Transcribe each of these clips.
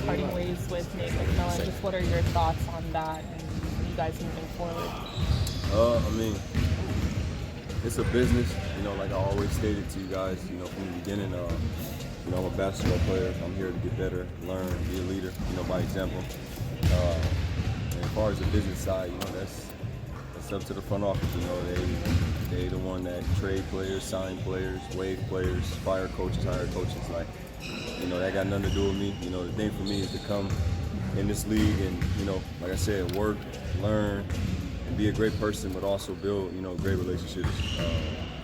parting ways with Nate McMillan. Just what are your thoughts on that and you guys moving forward? I mean, it's a business, like I always stated to you guys, from the beginning. I'm a basketball player. I'm here to get better, learn, be a leader, by example. And as far as the business side, that's up to the front office. They the one that trade players, sign players, waive players, fire coaches, hire coaches. That got nothing to do with me. The thing for me is to come in this league and, like I said, work, learn, and be a great person, but also build, great relationships.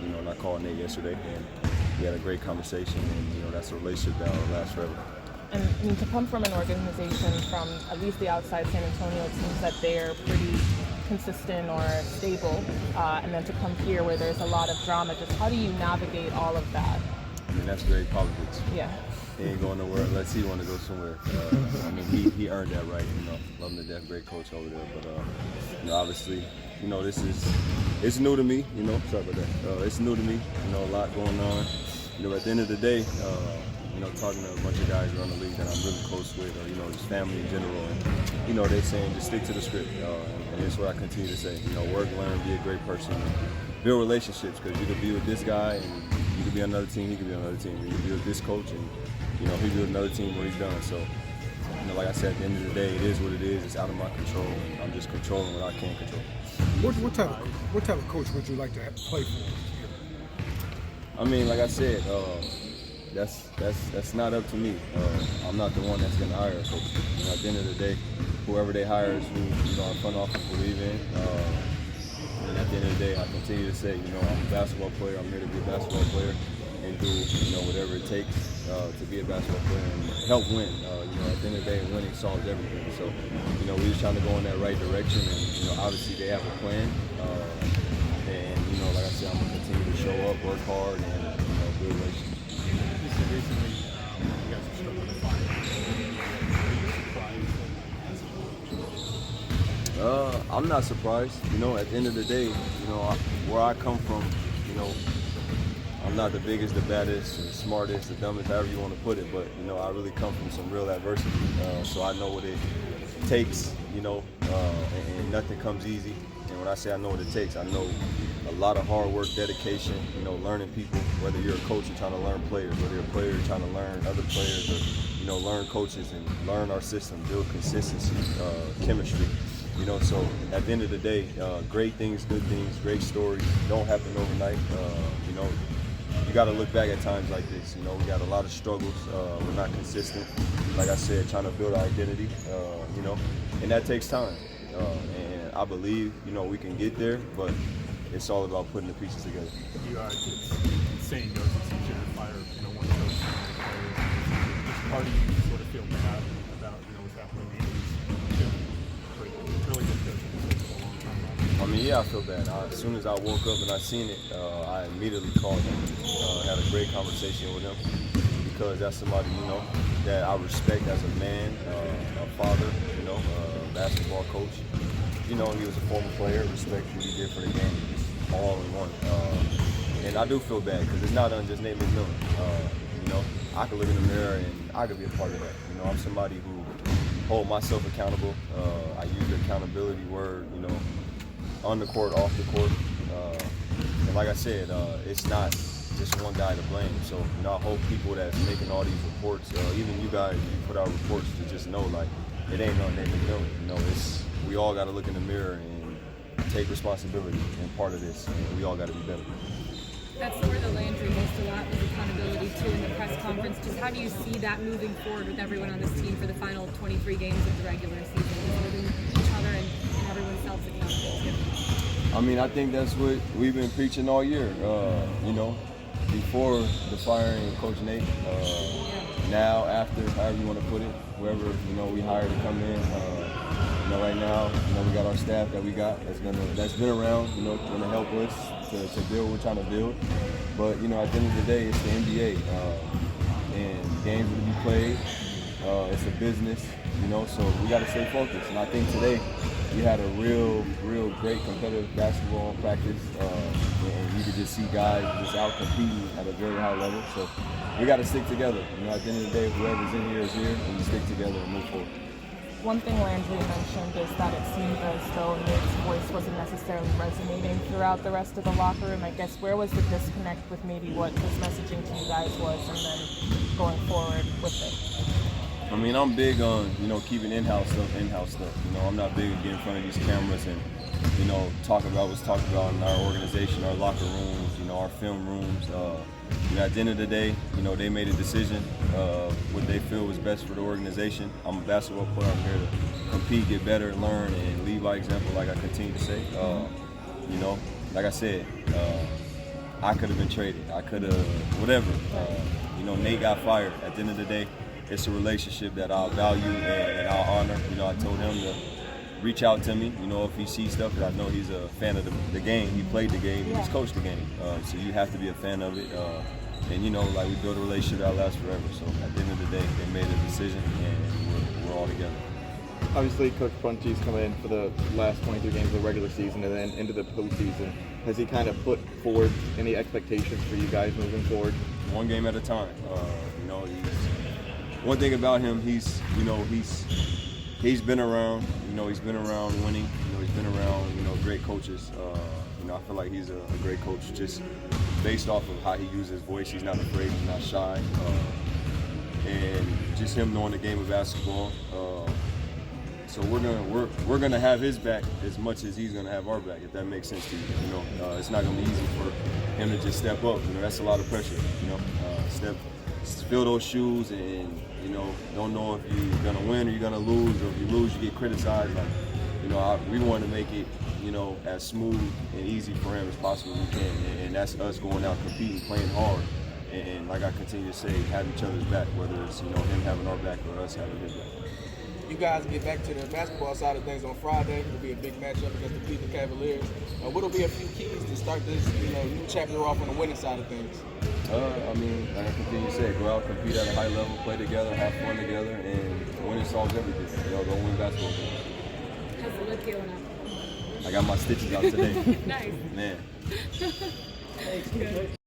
And I called Nate yesterday, and we had a great conversation, and, that's a relationship that will last forever. And I mean, to come from an organization from at least the outside San Antonio, it seems that they're pretty consistent or stable, and then to come here where there's a lot of drama, just how do you navigate all of that? I mean, that's great politics. Yeah. He ain't going nowhere unless he want to go somewhere. He earned that right. Love him to death, great coach over there. But obviously, it's new to me. Sorry about that. It's new to me. A lot going on. At the end of the day, talking to a bunch of guys around the league that I'm really close with, or just family in general, and they saying just stick to the script. And that's what I continue to say. Work, learn, be a great person, build relationships. Because you could be with this guy, and you could be on another team. He could be on another team. You could be with this coach, and he be with another team where he's done. So, like I said, at the end of the day, it is what it is. It's out of my control. I'm just controlling what I can't control. What type of coach would you like to play for? I mean, like I said, that's not up to me. I'm not the one that's going to hire a coach. At the end of the day, whoever they hire is who our front office believe in. And at the end of the day, I continue to say, I'm a basketball player. I'm here to be a basketball player and do whatever it takes to be a basketball player and help win. At the end of the day, winning solves everything. So, we're just trying to go in that right direction. And obviously they have a plan. And like I said, I'm gonna continue to show up, work hard, and build relationships. You said recently you guys are struggling to find. I'm not surprised. At the end of the day, where I come from, I'm not the biggest, the baddest, the smartest, the dumbest, however you want to put it, but I really come from some real adversity. So I know what it takes, and nothing comes easy. And when I say I know what it takes, I know a lot of hard work, dedication, learning people, whether you're a coach and trying to learn players, whether you're a player and trying to learn other players, or, learn coaches and learn our system, build consistency, chemistry. So at the end of the day, great things, good things, great stories don't happen overnight. You got to look back at times like this. We got a lot of struggles. We're not consistent. Like I said, trying to build our identity, and that takes time. And I believe, we can get there, but it's all about putting the pieces together. Saying goes, it's easier to fire, one coach than players. Which part do you sort of feel bad about, what's happening? Really good coaching for a long time. I mean, yeah, I feel bad. As soon as I woke up and I seen it, I immediately called him. Had a great conversation with him because that's somebody, that I respect as a man, a father, a basketball coach. He was a former player, respect what he did for the game, just all in one. And I do feel bad because it's not just Nate McMillan. I could look in the mirror and I could be a part of that. I'm somebody who hold myself accountable. I use the accountability word, on the court, off the court. And like I said, it's not just one guy to blame. So, I hope people that's making all these reports, even you guys, you put out reports to just know, it ain't no Nate McMillan. We all got to look in the mirror and take responsibility and part of this. And we all got to be better. That's where the Landry missed a lot was accountability too in the press conference. Just how do you see that moving forward with everyone on this team for the final 23 games of the regular season, holding each other and everyone self-accountable? I mean, I think that's what we've been preaching all year. Before the firing of Coach Nate, now, after, however you want to put it, whoever we hired to come in. Right now, we got our staff that we got that's been around, gonna help us to build what we're trying to build. But at the end of the day, it's the NBA, and games will be played. It's a business, so we got to stay focused. And I think today we had a real great competitive basketball practice, and you could just see guys just out competing at a very high level. So we got to stick together. You know, at the end of the day, whoever's in here is here, and we stick together and move forward. One thing Landry mentioned is that it seemed as though Nate's voice wasn't necessarily resonating throughout the rest of the locker room. I guess where was the disconnect with maybe what his messaging to you guys was and then going forward with it? I mean, I'm big on, you know, keeping in-house stuff. You know, I'm not big on getting in front of these cameras and, you know, talk about what's talked about in our organization, our locker rooms, you know, our film rooms. You know, at the end of the day, you know, they made a decision, what they feel was best for the organization. I'm a basketball player. I'm here to compete, get better, learn, and lead by example, like I continue to say. You know, like I said, I could have been traded. I could have, whatever. You know, Nate got fired. At the end of the day, it's a relationship that I'll value and I'll honor. You know, I told him to reach out to me, you know, if he sees stuff, because I know he's a fan of the game. He played the game, he's coached the game. So you have to be a fan of it. And, you know, like we built a relationship that lasts forever. So at the end of the day, they made a decision and we're all together. Obviously, Coach Bunty's come in for the last 23 games of the regular season and then into the postseason. Has he kind of put forward any expectations for you guys moving forward? One game at a time. You know, one thing about him, he's been around. You know, he's been around winning. You know, he's been around, you know, great coaches. You know, I feel like he's a great coach just based off of how he uses his voice. He's not afraid. He's not shy. And just him knowing the game of basketball. So we're gonna have his back as much as he's gonna have our back, if that makes sense to you. You know, it's not gonna be easy for him to just step up. You know, that's a lot of pressure. You know, fill those shoes, and you don't know if you're gonna win or you're gonna lose, or if you lose, you get criticized. Like, you know, we want to make it, you know, as smooth and easy for him as possible we can, and that's us going out competing, playing hard, and like I continue to say, have each other's back, whether it's, you know, him having our back or us having his back. You guys get back to the basketball side of things on Friday. It'll be a big matchup against the Cleveland Cavaliers. What'll be a few keys to start this, you know, new chapter off on the winning side of things? I mean, like I continue to say, go out, compete at a high level, play together, have fun together, and winning solves everything. You know, go win basketball games. How's the lip healing up? I got my stitches out today. Nice. Man. Good.